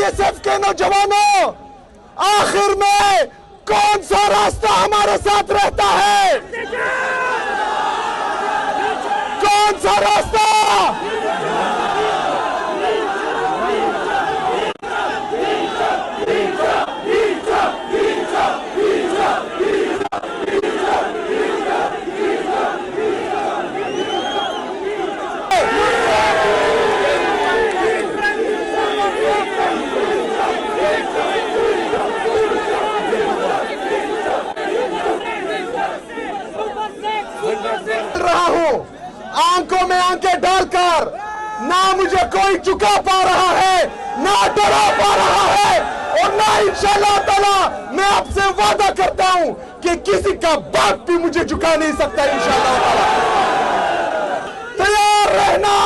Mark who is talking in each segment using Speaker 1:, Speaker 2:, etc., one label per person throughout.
Speaker 1: ISF के नौजवानों, आखिर में कौन सा रास्ता हमारे साथ रहता है? कौन सा रास्ता? रहा हूं आंखों में आंखें डालकर, ना मुझे कोई चुका पा रहा है, ना डरा पा रहा है, और ना इंशाअल्लाह ताला मैं आपसे वादा करता हूं कि किसी का बाप भी मुझे झुका नहीं सकता इंशाअल्लाह ताला। तैयार रहना।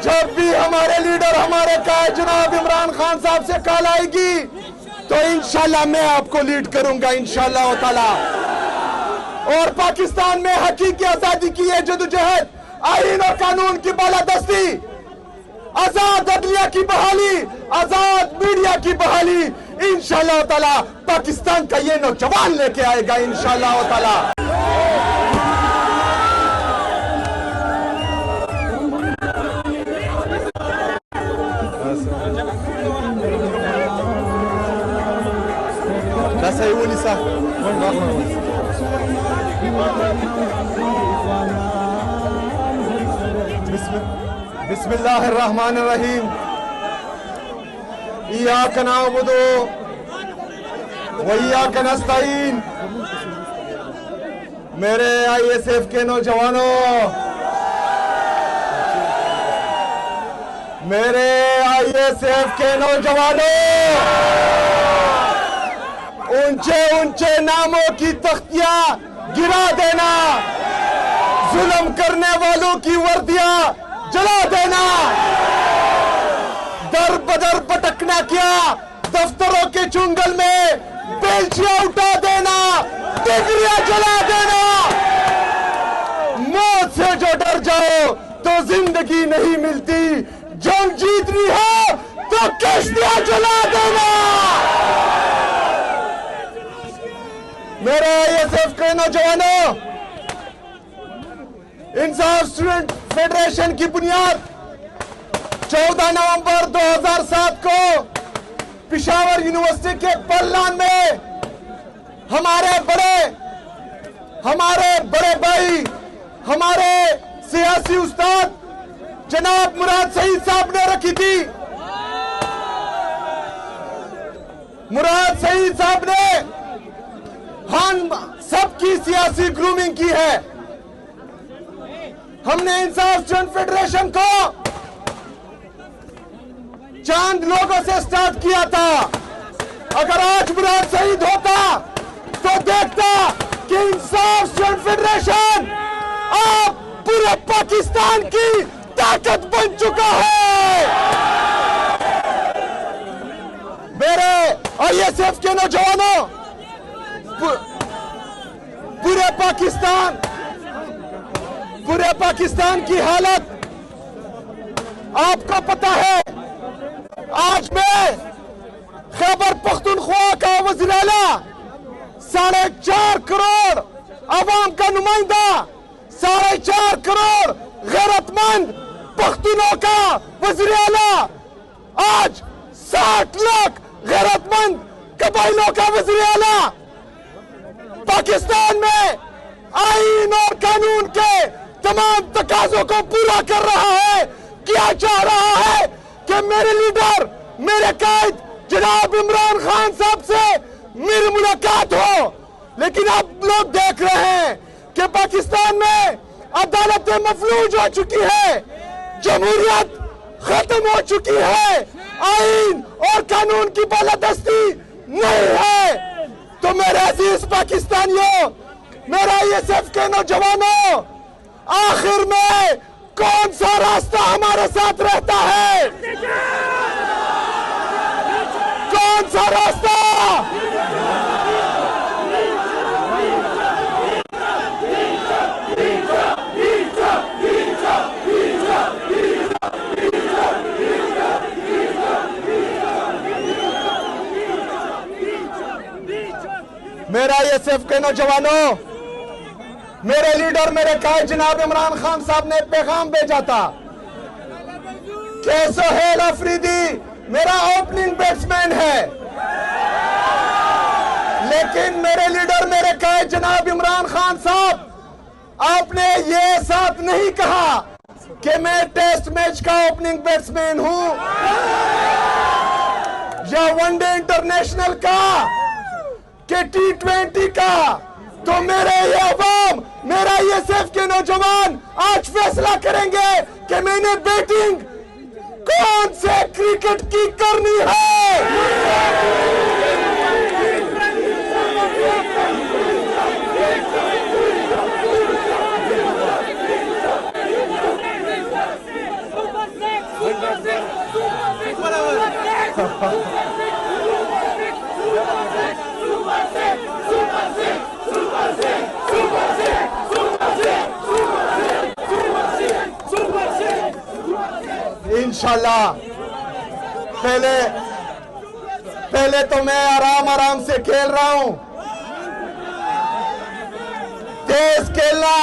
Speaker 1: जब भी हमारे लीडर, हमारे कायद जनाब इमरान खान साहब से कॉल आएगी तो इंशाअल्लाह मैं आपको लीड करूंगा इंशाअल्लाह ताला। और पाकिस्तान में हकीकी आजादी की है जदोजहद, आईन और कानून की बालादस्ती, आजाद अदलिया की बहाली, आजाद मीडिया की बहाली इंशाअल्लाह ताला पाकिस्तान का ये नौजवान लेके आएगा इंशाअल्लाह ताला। बिस्मिल्लाहिर्रहमानिर्रहीम। इय्याका नअबुदु व इय्याका नस्तईन। मेरे आईएसएफ के नौजवानों, मेरे आईएसएफ के नौजवानों, ऊंचे ऊंचे नामों की तख्तियां गिरा देना, जुल्म करने वालों की वर्दियां जला देना, दर बदर भटकना क्या, दफ्तरों के चुंगल में बेलचियां उठा देना, डिग्रियां जला देना। मौत से जो डर जाओ तो जिंदगी नहीं मिलती, जंग जीतनी है तो कश्तियां जला देना। मेरे आईएसएफ के नौजवानों, इंसाफ स्टूडेंट फेडरेशन की बुनियाद 14 नवंबर 2007 को पेशावर यूनिवर्सिटी के पल्लान में हमारे बड़े भाई, हमारे सियासी उस्ताद जनाब मुराद सईद साहब ने रखी थी। मुराद सईद साहब ने हम सबकी सियासी ग्रूमिंग की है। हमने इंसाफ स्टूडेंट फेडरेशन को चांद लोगों से स्टार्ट किया था। अगर आज मुराद शहीद होता तो देखता कि इंसाफ स्टूडेंट फेडरेशन अब पूरे पाकिस्तान की ताकत बन चुका है। मेरे आईएसएफ के नौजवानों, पूरे पाकिस्तान की हालत आपको पता है। आज मैं खैबर पख्तूनख्वा का वज़ीर आला, 4.5 करोड़ अवाम का नुमाइंदा, 4.5 करोड़ गैरतमंद पख्तूनों का वज़ीर आला, आज 60 लाख गैरतमंद कबाइलों का वज़ीर आला पाकिस्तान में आईन और कानून के तमाम तकाजों को पूरा कर रहा है। क्या चाह रहा है कि मेरे लीडर, मेरे कायद जनाब इमरान खान साहब से मेरी मुलाकात हो, लेकिन आप लोग देख रहे हैं कि पाकिस्तान में अदालत मफलूज हो चुकी है, जमहूरियत खत्म हो चुकी है, आईन और कानून की बालादस्ती नहीं है। तो मेरे अजीज पाकिस्तानियों, मेरा आईएसएफ के नौजवानों, आखिर में कौन सा रास्ता हमारे साथ रहता है? कौन सा रास्ता? मेरा ये सिर्फ के नौजवानों, मेरे लीडर मेरे कायद जनाब इमरान खान साहब ने पैगाम भेजा था कि सोहेल अफरीदी मेरा ओपनिंग बैट्समैन है, लेकिन मेरे लीडर मेरे कायद जनाब इमरान खान साहब, आपने ये साथ नहीं कहा कि मैं टेस्ट मैच का ओपनिंग बैट्समैन हूं या वनडे इंटरनेशनल का कि T20 का। तो मेरे ये अवाम, मेरा ये सिर्फ के नौजवान आज फैसला करेंगे कि मैंने बैटिंग कौन से क्रिकेट की करनी है। इंशाल्लाह पहले तो मैं आराम से खेल रहा हूं, तेज खेलना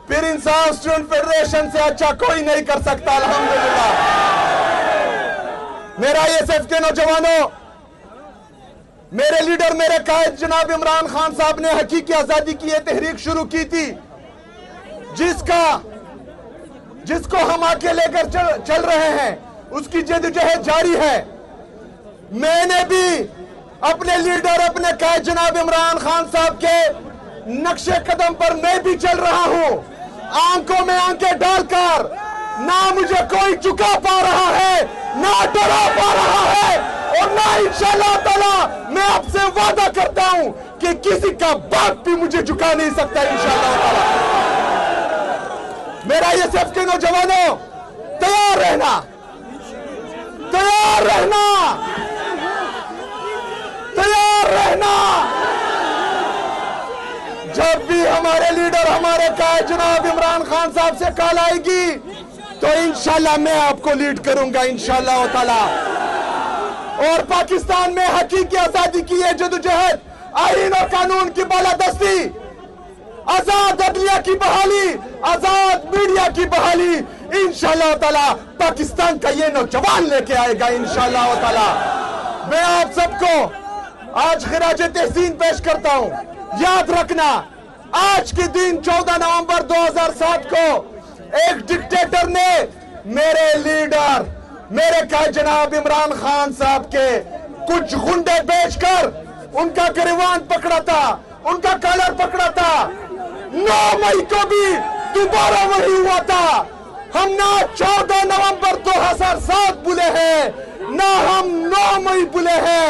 Speaker 1: फिर इंसान स्टूडेंट फेडरेशन से अच्छा कोई नहीं कर सकता। अल्हम्दुलिल्लाह मेरा ये सिर्फ के नौजवानों, मेरे लीडर मेरे कायद जनाब इमरान खान साहब ने हकीकी आजादी की यह तहरीक शुरू की थी, जिसको हम आगे लेकर चल रहे हैं, उसकी जद्दोजहद जारी है। मैंने भी अपने लीडर अपने कायद जनाब इमरान खान साहब के नक्शे कदम पर मैं भी चल रहा हूं, आंखों में आंखें डालकर। ना मुझे कोई झुका पा रहा है, ना डरा पा रहा है, और ना इंशाअल्लाह ताला मैं आपसे वादा करता हूं कि किसी का बाप भी मुझे झुका नहीं सकता इंशाअल्लाह ताला। मेरा ये सिर्फ के नौजवानों, तैयार रहना, तैयार रहना, तैयार रहना। जब भी हमारे लीडर हमारे कायद जनाब इमरान खान साहब से कॉल आएगी तो इंशाल्लाह मैं आपको लीड करूंगा इंशाल्लाह ताला। और पाकिस्तान में हकीकी आजादी की है जद्दोजहद, आईन और कानून की बालादस्ती, आजाद अदलिया की बहाली, आजाद मीडिया की बहाली इंशाअल्लाह ताला पाकिस्तान का ये नौजवान लेके आएगा इंशाअल्लाह ताला। मैं आप सबको आज खिराज तहसीन पेश करता हूं। याद रखना, आज के दिन 14 नवंबर 2007 को एक डिक्टेटर ने मेरे लीडर मेरे कायद जनाब इमरान खान साहब के कुछ गुंडे बेचकर उनका गिरवान पकड़ा था, उनका कॉलर पकड़ा था। 9 मई को भी दोबारा वही हुआ था। हम ना 14 नवंबर 2007 बुले हैं, ना हम 9 मई बुले हैं,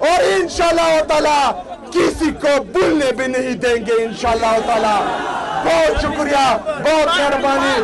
Speaker 1: और इंशाअल्लाह ताला किसी को भूलने भी नहीं देंगे इंशाअल्लाह ताला। बहुत शुक्रिया, बहुत मेहरबानी।